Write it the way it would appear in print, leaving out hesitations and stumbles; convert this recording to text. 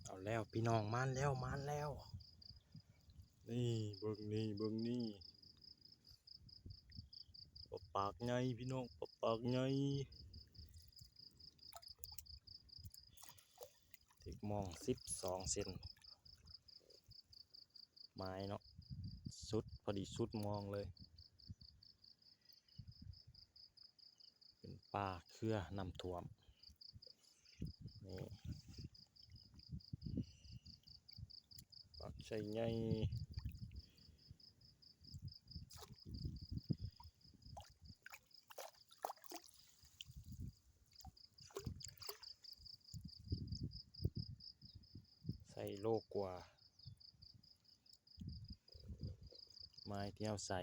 เอาแล้วพี่น้องมานแล้วนี่เบิ่งนี่ปากไงพี่น้องปากไงถึกมอง12 เซนไม้เนาะสุดพอดีสุดมองเลยเป็นป่าเครือน้ำท่วมนี่ปากใช่ไงใส่โลกว่าไม้ที่เอาใส่